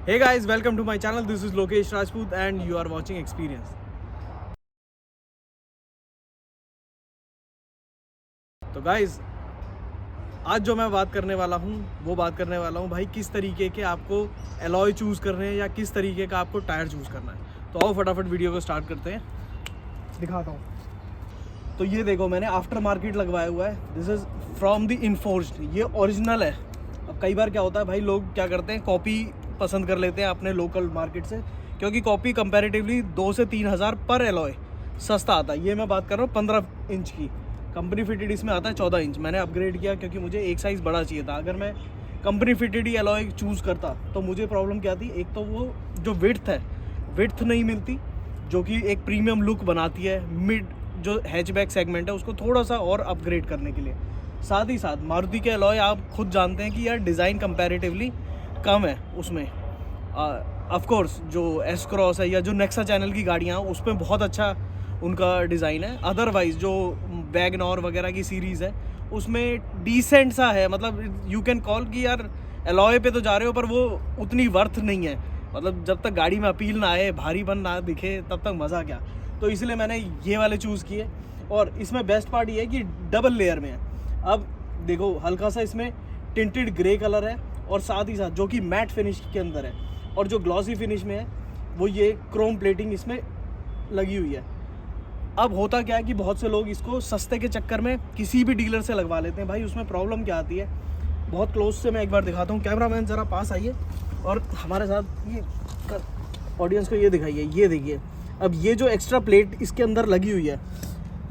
Hey guys, welcome to my channel. This is Lokesh Rajput and you are watching Experience. तो guys आज जो मैं बात करने वाला हूँ वो बात करने वाला हूँ भाई किस तरीके के आपको एलॉय चूज़ करने हैं या किस तरीके का आपको टायर चूज़ करना है। तो आओ फटाफट वीडियो को स्टार्ट करते हैं, दिखाता हूँ। तो ये देखो मैंने आफ्टर मार्केट लगवाया हुआ है। This is from the enforced, ये ओरिजिनल है। अब कई बार क्या होता है भाई, लोग क्या करते हैं कॉपी पसंद कर लेते हैं अपने लोकल मार्केट से, क्योंकि कॉपी कंपैरेटिवली 2 से 3 हज़ार पर एलॉय सस्ता आता है। ये मैं बात कर रहा हूँ 15 इंच की, कंपनी फिटेड इसमें आता है 14 इंच। मैंने अपग्रेड किया क्योंकि मुझे एक साइज़ बड़ा चाहिए था। अगर मैं कंपनी फिटेड ही एलॉय चूज़ करता तो मुझे प्रॉब्लम क्या थी, एक तो वो जो विड्थ है, विड्थ नहीं मिलती जो कि एक प्रीमियम लुक बनाती है। मिड जो हैचबैक सेगमेंट है उसको थोड़ा सा और अपग्रेड करने के लिए, साथ ही साथ मारुति के एलॉय आप खुद जानते हैं कि यार डिज़ाइन कंपैरेटिवली कम है उसमें। ऑफ कोर्स जो एस क्रॉस है या जो नेक्सा चैनल की गाड़ियाँ हैं उसमें बहुत अच्छा उनका डिज़ाइन है। अदरवाइज़ जो वैगनॉर वगैरह की सीरीज़ है उसमें डिसेंट सा है, मतलब यू कैन कॉल कि यार एलॉय पे तो जा रहे हो पर वो उतनी वर्थ नहीं है। मतलब जब तक गाड़ी में अपील ना आए, भारीपन ना दिखे, तब तक मज़ा क्या। तो इसलिए मैंने ये वाले चूज़ किए। और इसमें बेस्ट पार्ट ये है कि डबल लेयर में है। अब देखो हल्का सा इसमें टिंटेड ग्रे कलर है और साथ ही साथ जो कि मैट फिनिश के अंदर है, और जो ग्लॉसी फिनिश में है वो ये क्रोम प्लेटिंग इसमें लगी हुई है। अब होता क्या है कि बहुत से लोग इसको सस्ते के चक्कर में किसी भी डीलर से लगवा लेते हैं। भाई उसमें प्रॉब्लम क्या आती है, बहुत क्लोज से मैं एक बार दिखाता हूँ। कैमरामैन ज़रा पास आइए और हमारे साथ ये ऑडियंस को ये दिखाइए। ये देखिए, अब ये जो एक्स्ट्रा प्लेट इसके अंदर लगी हुई है,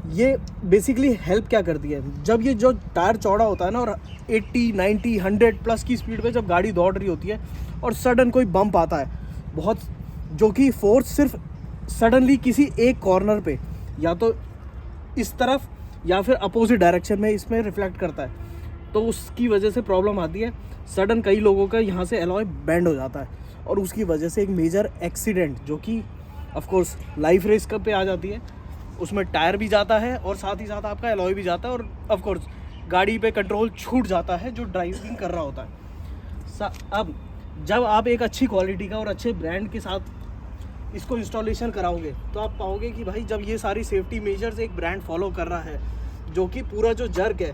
ये बेसिकली हेल्प क्या करती है, जब ये जो टायर चौड़ा होता है ना और 80, 90, 100 प्लस की स्पीड पे जब गाड़ी दौड़ रही होती है और सडन कोई बम्प आता है बहुत, जो कि फोर्स सिर्फ सडनली किसी एक कॉर्नर पे या तो इस तरफ या फिर अपोजिट डायरेक्शन में इसमें रिफ्लेक्ट करता है, तो उसकी वजह से प्रॉब्लम आती है। सडन कई लोगों का यहाँ से एलॉय बेंड हो जाता है और उसकी वजह से एक मेजर एक्सीडेंट, जो कि ऑफ कोर्स लाइफ रिस्क पे आ जाती है। उसमें टायर भी जाता है और साथ ही साथ आपका एलॉय भी जाता है और ऑफ कोर्स गाड़ी पे कंट्रोल छूट जाता है जो ड्राइविंग कर रहा होता है। अब जब आप एक अच्छी क्वालिटी का और अच्छे ब्रांड के साथ इसको इंस्टॉलेशन कराओगे तो आप पाओगे कि भाई जब ये सारी सेफ्टी मेजर्स एक ब्रांड फॉलो कर रहा है, जो कि पूरा जो जर्क है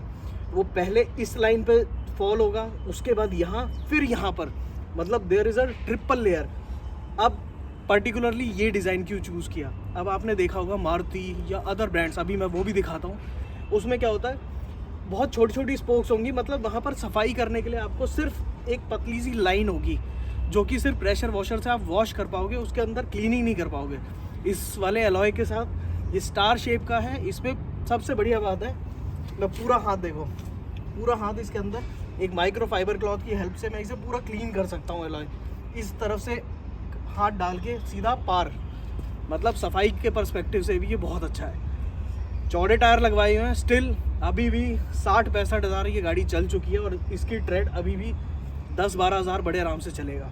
वो पहले इस लाइन पे फॉल होगा, उसके बाद यहाँ, फिर यहाँ पर, मतलब there is a triple layer. अब पर्टिकुलरली ये डिज़ाइन क्यों चूज़ किया, अब आपने देखा होगा मारुति या अदर ब्रांड्स, अभी मैं वो भी दिखाता हूँ। उसमें क्या होता है, बहुत छोटी छोटी स्पोक्स होंगी, मतलब वहाँ पर सफाई करने के लिए आपको सिर्फ एक पतली सी लाइन होगी जो कि सिर्फ प्रेशर वॉशर से आप वॉश कर पाओगे, उसके अंदर क्लीनिंग नहीं कर पाओगे। इस वाले एलॉय के साथ ये स्टार शेप का है। इसमें सबसे बढ़िया बात है, मैं पूरा हाथ देखो, पूरा हाथ इसके अंदर एक माइक्रो फाइबर क्लॉथ की हेल्प से मैं इसे पूरा क्लीन कर सकता हूँ। एलॉय इस तरफ से हाथ डाल के सीधा पार, मतलब सफाई के पर्सपेक्टिव से भी ये बहुत अच्छा है। चौड़े टायर लगवाए हुए हैं, स्टिल अभी भी 60-65 हज़ार ये गाड़ी चल चुकी है और इसकी ट्रेड अभी भी 10-12 हज़ार बड़े आराम से चलेगा।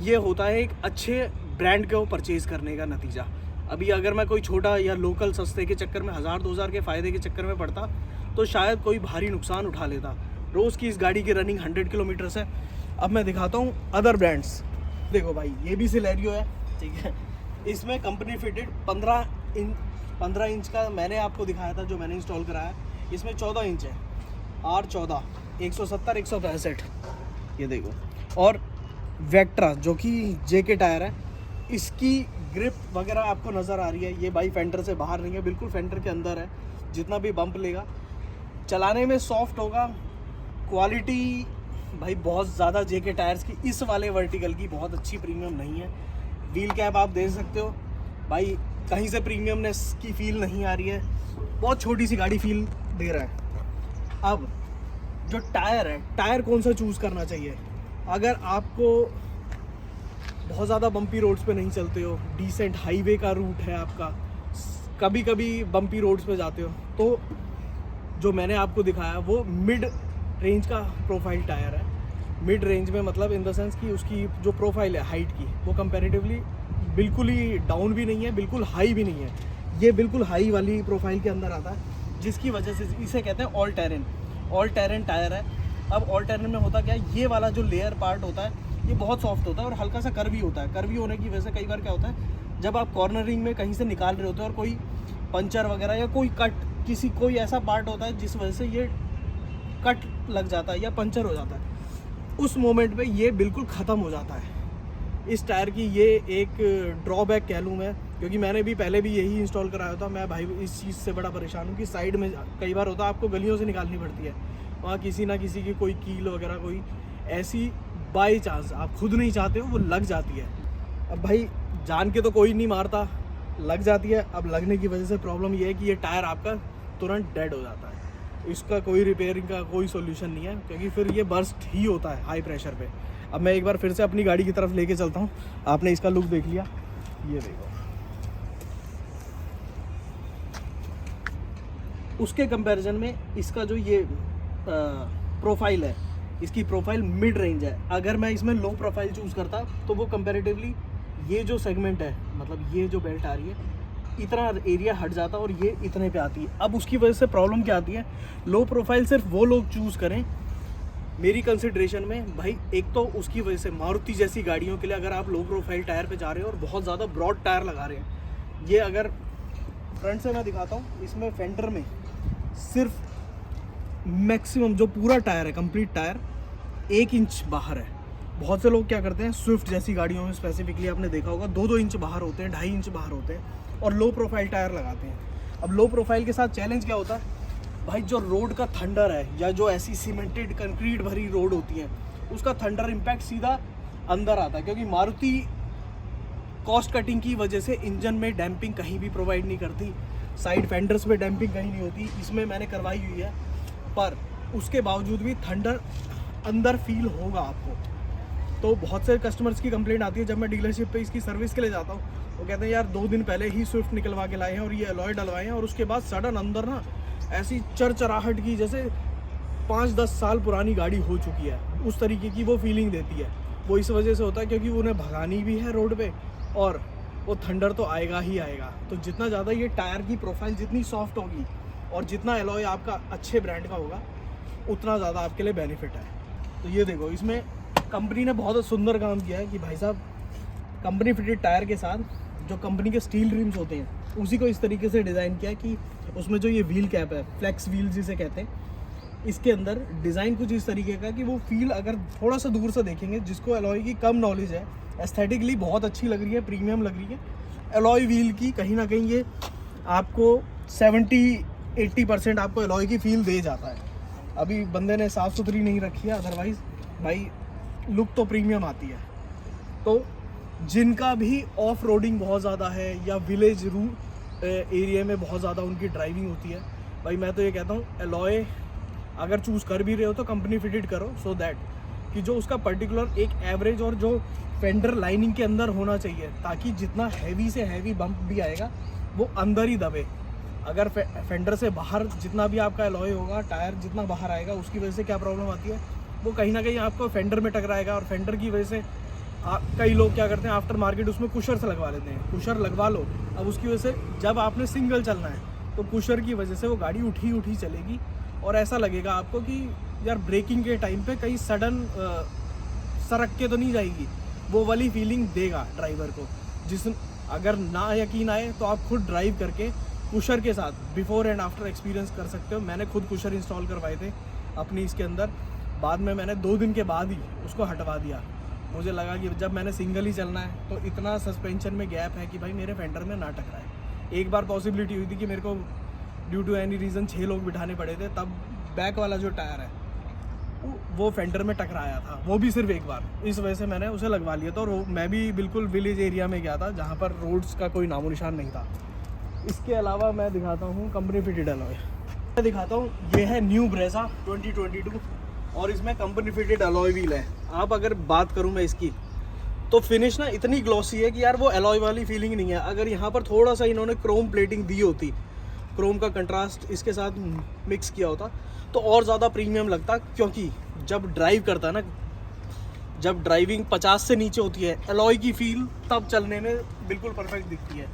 ये होता है एक अच्छे ब्रांड को परचेज़ करने का नतीजा। अभी अगर मैं कोई छोटा या लोकल सस्ते के चक्कर में 1000-2000 के फ़ायदे के चक्कर में पड़ता तो शायद कोई भारी नुकसान उठा लेता। रोज़ की इस गाड़ी की रनिंग 100 किलोमीटर्स है। अब मैं दिखाता हूँ अदर ब्रांड्स। देखो भाई ये भी सिलेरियो है, ठीक है। इसमेमें कंपनी फिटेड 15 इंच का मैंने आपको दिखाया था जो मैंने इंस्टॉल कराया। इसमें 14 इंच है, R14 170 165, ये देखो। और वेक्ट्रा जो कि जेके टायर है, इसकी ग्रिप वगैरह आपको नज़र आ रही है, ये भाई फेंडर से बाहर नहीं है, बिल्कुल फेंडर के अंदर है। जितना भी बम्प लेगा चलाने में सॉफ्ट होगा। क्वालिटी भाई बहुत ज़्यादा जेके टायर्स की इस वाले वर्टिकल की बहुत अच्छी प्रीमियम नहीं है। व्हील कैप आप देख सकते हो भाई, कहीं से प्रीमियमनेस की फील नहीं आ रही है, बहुत छोटी सी गाड़ी फील दे रहा है। अब जो टायर है, टायर कौन सा चूज़ करना चाहिए, अगर आपको बहुत ज़्यादा बम्पी रोड्स पे नहीं चलते हो, डिसेंट हाईवे का रूट है आपका, कभी कभी बम्पी रोड्स पे जाते हो, तो जो मैंने आपको दिखाया वो मिड रेंज का प्रोफाइल टायर है। मिड रेंज में मतलब इन द सेंस कि उसकी जो प्रोफाइल है हाइट की, वो कंपैरेटिवली बिल्कुल ही डाउन भी नहीं है, बिल्कुल हाई भी नहीं है। ये बिल्कुल हाई वाली प्रोफाइल के अंदर आता है, जिसकी वजह से इसे कहते हैं ऑल टेरेन टायर है। अब ऑल टेरेन में होता क्या है, ये वाला जो लेयर पार्ट होता है ये बहुत सॉफ्ट होता है और हल्का सा कर्वी होता है। कर्वी होने की वजह से कई बार क्या होता है, जब आप कॉर्नरिंग में कहीं से निकाल रहे होते हैं और कोई पंचर वगैरह या कोई कट, कोई ऐसा पार्ट होता है जिस वजह से ये कट लग जाता है या पंचर हो जाता है, उस मोमेंट पे ये बिल्कुल ख़त्म हो जाता है। इस टायर की ये एक ड्रॉबैक कह लूँ मैं, क्योंकि मैंने भी पहले भी यही इंस्टॉल कराया था। मैं भाई इस चीज़ से बड़ा परेशान हूँ कि साइड में कई बार होता है आपको गलियों से निकालनी पड़ती है, वहाँ किसी ना किसी की कोई कील वगैरह कोई ऐसी बाई चांस आप खुद नहीं चाहते हो वो लग जाती है। अब भाई जान के तो कोई नहीं मारता, लग जाती है। अब लगने की वजह से प्रॉब्लम ये है कि ये टायर आपका तुरंत डेड हो जाता है। इसका कोई रिपेयरिंग का कोई सोल्यूशन नहीं है, क्योंकि फिर ये बर्स्ट ही होता है हाई प्रेशर पे। अब मैं एक बार फिर से अपनी गाड़ी की तरफ लेके चलता हूँ। आपने इसका लुक देख लिया, ये देखो, उसके कंपैरिजन में इसका जो ये प्रोफाइल है, इसकी प्रोफाइल मिड रेंज है। अगर मैं इसमें लो प्रोफाइल चूज़ करता तो वो कंपैरेटिवली ये जो सेगमेंट है, मतलब ये जो बेल्ट आ रही है, इतना एरिया हट जाता और ये इतने पे आती है। अब उसकी वजह से प्रॉब्लम क्या आती है, लो प्रोफाइल सिर्फ वो लोग चूज़ करें मेरी कंसिड्रेशन में भाई। एक तो उसकी वजह से मारुति जैसी गाड़ियों के लिए अगर आप लो प्रोफाइल टायर पे जा रहे हो और बहुत ज़्यादा ब्रॉड टायर लगा रहे हैं, ये अगर फ्रंट से मैं दिखाता हूँ, इसमें फेंडर में सिर्फ मैक्सिमम जो पूरा टायर है, कंप्लीट टायर 1 इंच बाहर है। बहुत से लोग क्या करते हैं, स्विफ्ट जैसी गाड़ियों में स्पेसिफिकली आपने देखा होगा 2-2 इंच बाहर होते हैं, 2.5 इंच बाहर होते हैं और लो प्रोफाइल टायर लगाते हैं। अब लो प्रोफाइल के साथ चैलेंज क्या होता है भाई, जो रोड का थंडर है या जो ऐसी सीमेंटेड कंक्रीट भरी रोड होती है, उसका थंडर इम्पैक्ट सीधा अंदर आता है, क्योंकि मारुति कॉस्ट कटिंग की वजह से इंजन में डैम्पिंग कहीं भी प्रोवाइड नहीं करती, साइड फेंडर्स पे डैम्पिंग कहीं नहीं होती। इसमें मैंने करवाई हुई है, पर उसके बावजूद भी थंडर अंदर फील होगा आपको। तो बहुत से कस्टमर्स की कंप्लेंट आती है जब मैं डीलरशिप पे इसकी सर्विस के लिए जाता हूँ, वो कहते हैं यार 2 दिन पहले ही स्विफ्ट निकलवा के लाए हैं और ये अलॉय डलवाए हैं और उसके बाद सडन अंदर ना ऐसी चरचराहट की जैसे 5-10 साल पुरानी गाड़ी हो चुकी है, उस तरीके की वो फीलिंग देती है। वो इस वजह से होता है क्योंकि उन्हें भगानी भी है रोड पे और वो थंडर तो आएगा ही आएगा। तो जितना ज़्यादा ये टायर की प्रोफाइल जितनी सॉफ्ट होगी और जितना एलॉय आपका अच्छे ब्रांड का होगा, उतना ज़्यादा आपके लिए बेनिफिट है। तो ये देखो, इसमें कंपनी ने बहुत सुंदर काम किया है कि भाई साहब कंपनी फिटेड टायर के साथ जो कंपनी के स्टील रिम्स होते हैं उसी को इस तरीके से डिज़ाइन किया है कि उसमें जो ये व्हील कैप है, फ्लेक्स व्हील जिसे कहते हैं, इसके अंदर डिज़ाइन कुछ इस तरीके का कि वो फील अगर थोड़ा सा दूर से देखेंगे, जिसको एलॉय की कम नॉलेज है, एस्थेटिकली बहुत अच्छी लग रही है, प्रीमियम लग रही है। एलॉय व्हील की कहीं ना कहीं ये आपको 70-80% आपको एलॉय की फील दे जाता है। अभी बंदे ने साफ़ सुथरी नहीं रखी है, अदरवाइज़ भाई लुक तो प्रीमियम आती है। तो जिनका भी ऑफ रोडिंग बहुत ज़्यादा है या विलेज रूट एरिया में बहुत ज़्यादा उनकी ड्राइविंग होती है, भाई मैं तो ये कहता हूँ एलॉय अगर चूज़ कर भी रहे हो तो कंपनी फिटेड करो, सो दैट कि जो उसका पर्टिकुलर एक एवरेज और जो फेंडर लाइनिंग के अंदर होना चाहिए, ताकि जितना हैवी से हैवी बम्प भी आएगा वो अंदर ही दबे। अगर फेंडर से बाहर जितना भी आपका एलॉय होगा, टायर जितना बाहर आएगा, उसकी वजह से क्या प्रॉब्लम आती है, वो कहीं ना कहीं आपको फेंडर में टकराएगा और फेंडर की वजह से कई लोग क्या करते हैं आफ्टर मार्केट उसमें कुशर से लगवा लेते हैं। कुशर लगवा लो, अब उसकी वजह से जब आपने सिंगल चलना है तो कुशर की वजह से वो गाड़ी उठी चलेगी और ऐसा लगेगा आपको कि यार ब्रेकिंग के टाइम पे कहीं सडन सरक के तो नहीं जाएगी, वो वाली फीलिंग देगा ड्राइवर को। अगर ना यकीन आए तो आप खुद ड्राइव करके कुशर के साथ बिफोर एंड आफ्टर एक्सपीरियंस कर सकते हो। मैंने खुद कुशर इंस्टॉल करवाए थे अपनी इसके अंदर, बाद में मैंने 2 दिन के बाद ही उसको हटवा दिया। मुझे लगा कि जब मैंने सिंगल ही चलना है तो इतना सस्पेंशन में गैप है कि भाई मेरे फेंडर में ना टकराए। एक बार पॉसिबिलिटी हुई थी कि मेरे को ड्यू टू एनी रीज़न 6 लोग बिठाने पड़े थे, तब बैक वाला जो टायर है वो फेंडर में टकराया था, वो भी सिर्फ एक बार। इस वजह से मैंने उसे लगवा लिया था और मैं भी बिल्कुल विलेज एरिया में गया था जहाँ पर रोड्स का कोई नामो निशान नहीं था। इसके अलावा मैं दिखाता हूँ कंपनी फिटेड एलॉय, मैं दिखाता हूँ। ये है न्यू ब्रेजा 2022 और इसमें कंपनी फिटेड एलॉय व्हील है। आप अगर बात करूँ मैं इसकी, तो फिनिश ना इतनी ग्लॉसी है कि यार वो एलॉय वाली फीलिंग नहीं है। अगर यहाँ पर थोड़ा सा इन्होंने क्रोम प्लेटिंग दी होती, क्रोम का कंट्रास्ट इसके साथ मिक्स किया होता, तो और ज़्यादा प्रीमियम लगता। क्योंकि जब ड्राइव करता है ना, जब ड्राइविंग 50 से नीचे होती है, एलॉय की फील तब चलने में बिल्कुल परफेक्ट दिखती है।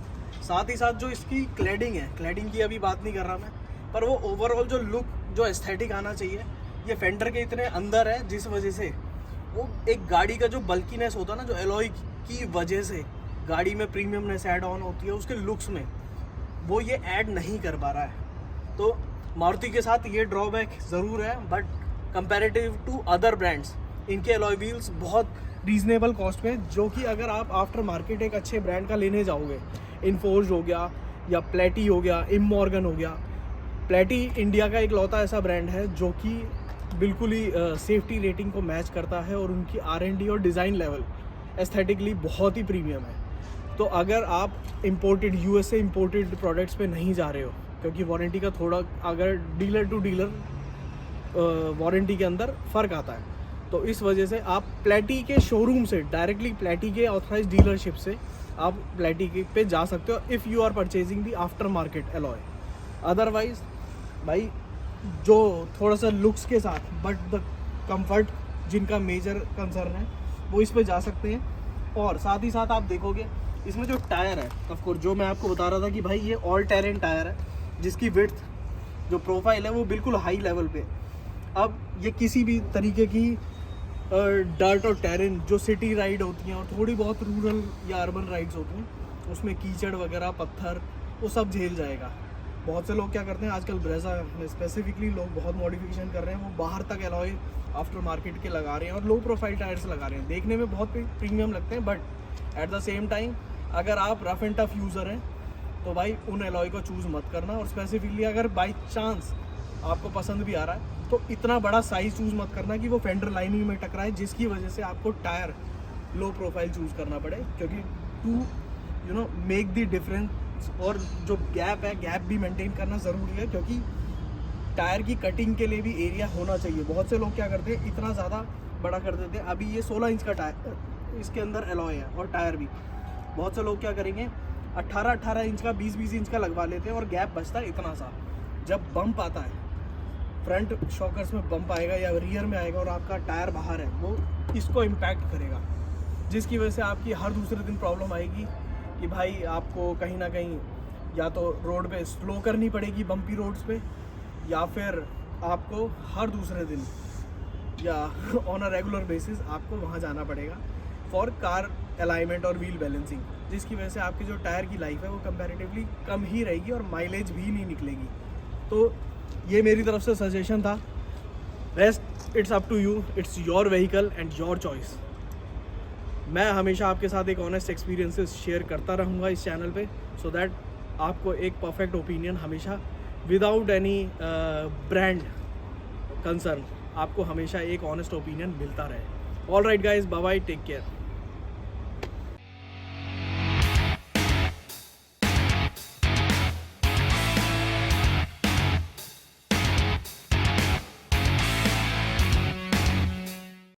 साथ ही साथ जो इसकी क्लैडिंग है, क्लैडिंग की अभी बात नहीं कर रहा मैं, पर वो ओवरऑल जो लुक, जो एस्थेटिक आना चाहिए, ये फेंडर के इतने अंदर है जिस वजह से वो एक गाड़ी का जो बल्कीनेस होता है ना, जो एलॉय की वजह से गाड़ी में प्रीमियमनेस ऐड ऑन होती है उसके लुक्स में, वो ये ऐड नहीं कर पा रहा है। तो मारुति के साथ ये ड्रॉबैक ज़रूर है, but comparative to other brands इनके एलॉय व्हील्स बहुत रीजनेबल कॉस्ट पे, जो कि अगर आप आफ्टर मार्केट एक अच्छे ब्रांड का लेने जाओगे, इनफोर्ज हो गया या प्लेटी हो गया, इमॉर्गन हो गया। प्लेटी इंडिया का एक लौता ऐसा ब्रांड है जो कि बिल्कुल ही सेफ्टी रेटिंग को मैच करता है और उनकी R&D और डिज़ाइन लेवल एस्थेटिकली बहुत ही प्रीमियम है। तो अगर आप इम्पोर्टेड USA इम्पोर्टेड प्रोडक्ट्स पे नहीं जा रहे हो, क्योंकि वारंटी का थोड़ा अगर डीलर टू डीलर वारंटी के अंदर फ़र्क आता है, तो इस वजह से आप प्लेटी के शोरूम से डायरेक्टली प्लेटी के ऑथराइज डीलरशिप से आप प्लेटी पे जा सकते हो if you are purchasing the aftermarket alloy. Otherwise भाई जो थोड़ा सा लुक्स के साथ बट द कंफर्ट जिनका मेजर कंसर्न है वो इस पे जा सकते हैं। और साथ ही साथ आप देखोगे इसमें जो टायर है, ऑफ कोर्स जो मैं आपको बता रहा था कि भाई ये ऑल टेरेन टायर है, जिसकी विड्थ जो प्रोफाइल है वो बिल्कुल हाई लेवल पे। अब ये किसी भी तरीके की डर्ट और टेरेन जो सिटी राइड होती हैं और थोड़ी बहुत रूरल या अर्बन राइड्स होती हैं, उसमें कीचड़ वगैरह पत्थर वो सब झेल जाएगा। बहुत से लोग क्या करते हैं आजकल, ब्रेजा में स्पेसिफिकली लोग बहुत मॉडिफिकेशन कर रहे हैं, वो बाहर तक एलॉय आफ्टर मार्केट के लगा रहे हैं और लो प्रोफाइल टायर्स लगा रहे हैं। देखने में बहुत प्रीमियम लगते हैं, but at the same time अगर आप रफ एंड टफ यूज़र हैं तो भाई उन एलॉय को चूज़ मत करना। और स्पेसिफिकली अगर बाई चांस आपको पसंद भी आ रहा है तो इतना बड़ा साइज़ चूज़ मत करना कि वो फेंडर लाइनिंग में टकराए, जिसकी वजह से आपको टायर लो प्रोफाइल चूज़ करना पड़े। क्योंकि टू मेक द डिफरेंस और जो गैप है, गैप भी मेंटेन करना ज़रूरी है, क्योंकि टायर की कटिंग के लिए भी एरिया होना चाहिए। बहुत से लोग क्या करते हैं इतना ज़्यादा बड़ा कर देते हैं। अभी ये 16 इंच का टायर इसके अंदर एलॉय है और टायर भी, बहुत से लोग क्या करेंगे 18 इंच का 20 इंच का लगवा लेते हैं और गैप बचता है इतना सा। जब बम्प आता है, फ्रंट शॉकर्स में बम्प आएगा या रियर में आएगा और आपका टायर बाहर है, वो इसको इम्पैक्ट करेगा, जिसकी वजह से आपकी हर दूसरे दिन प्रॉब्लम आएगी कि भाई आपको कहीं ना कहीं या तो रोड पे स्लो करनी पड़ेगी बम्पी रोड्स पे, या फिर आपको हर दूसरे दिन या ऑन अ रेगुलर बेसिस आपको वहाँ जाना पड़ेगा फॉर कार अलाइनमेंट और व्हील बैलेंसिंग, जिसकी वजह से आपकी जो टायर की लाइफ है वो कंपैरेटिवली कम ही रहेगी और माइलेज भी नहीं निकलेगी। तो ये मेरी तरफ से सजेशन था। Rest it's up to you, it's your vehicle and your choice. मैं हमेशा आपके साथ एक ऑनेस्ट एक्सपीरियंसेस शेयर करता रहूँगा इस चैनल पे, सो दैट आपको एक परफेक्ट ओपिनियन हमेशा विदाउट एनी ब्रांड कंसर्न आपको हमेशा एक ऑनेस्ट ओपिनियन मिलता रहे। All right guys, bye bye, take care.